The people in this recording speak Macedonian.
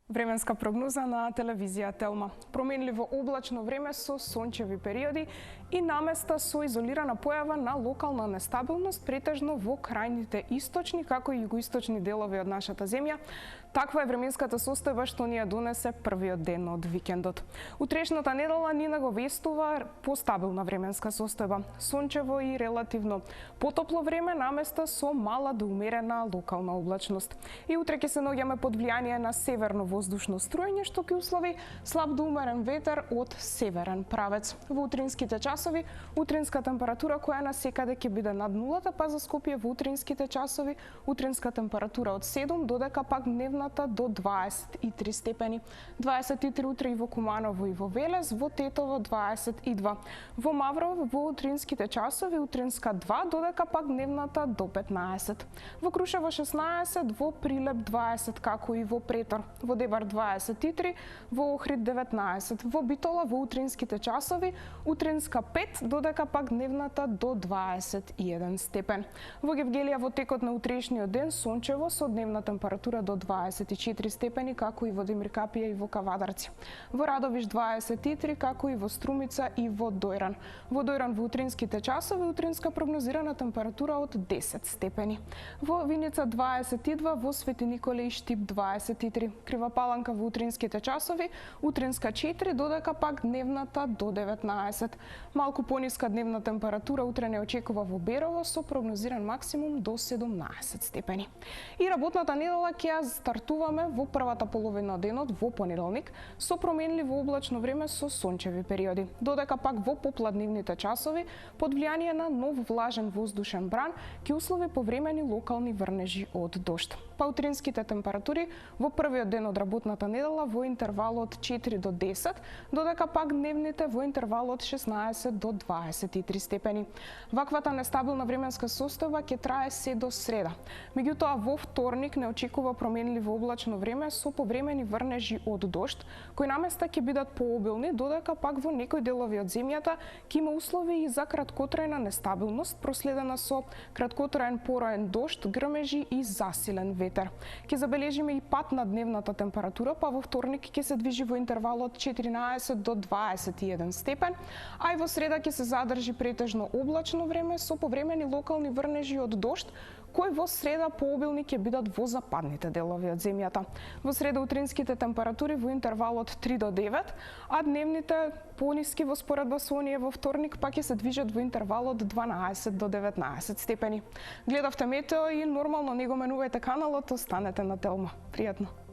Временска прогноза на телевизија Телма. Променливо облачно време со сончеви периоди и наместа со изолирана појава на локална нестабилност претежно во крајните источни како и југоисточни делови од нашата земја. Таква е временската состојба што ни ја донесе првиот ден од викендот. Утрешната недела ни наговестува постабилна временска состојба, сончево и релативно потопло време наместа со мала до умерена локална облачност. И утре ќе се наоѓаме под влијание на северно воздушно струење што ќе услови слаб до умерен ветер од северен правец. Во утринските часови утринска температура која насекаде ќе биде над нулата, па за Скопје во утринските часови утринска температура од 7 додека пак дневната до 23 степени. 23 утре и во Куманово и во Велес, во Тетово 22. Во Маврово во утринските часови утринска 2 додека пак дневната до 15. Во Крушево 16, во Прилеп 20 како и во Претор. Во Дебар 23, во Охрид 19, во Битола во утринските часови утринска 5 додека пак дневната до 21 степен. Во Гевгелија во текот на утрешниот ден сончево со дневна температура до 24 степени како и во Демиркапија и во Кавадарци. Во Радовиш 23 како и во Струмица и во Дојран. Во Дојран во утринските часови утринска прогнозирана температура од 10 степени. Во Виница 22, во Свети Николе и Штип 23. Крива Паланка во утринските часови утринска 4 додека пак дневната до 19. Малку пониска дневна температура утре не очекува во Берово со прогнозиран максимум до 17 степени. И работната недела ќе ја стартуваме во првата половина од денот во понеделник со променливо облачно време со сончеви периоди. Додека пак во попладневните часови под влијание на нов влажен воздушен бран ќе услови повремени локални врнежи од дожд. Па утринските температури во првиот ден од работната недела во интервал од 4 до 10, додека пак дневните во интервал од 16 до 23 степени. Ваквата нестабилна временска состојба ќе трае се до среда. Меѓутоа во вторник не очекува променливо облачно време со повремени врнежи од дожд, кои наместа ќе бидат пообилни, додека пак во некои делови од земјата ќе има услови и за краткотрајна нестабилност, проследена со краткотраен пороен дожд, грмежи и засилен ветер. Ќе забележиме и пат на дневната температура, па во вторник ќе се движи во интервал од 14 до 21 степен, а и во среда ќе се задржи претежно облачно време со повремени локални врнежи од дожд, кои во среда пообилни ќе бидат во западните делови од земјата. Во среда утринските температури во интервал од 3 до 9, а дневните пониски во споредба со оние во вторник пак ќе се движат во интервал од 12 до 19 степени. Гледавте метео и нормално не го менувајте каналот, останете на Телма. Пријатно!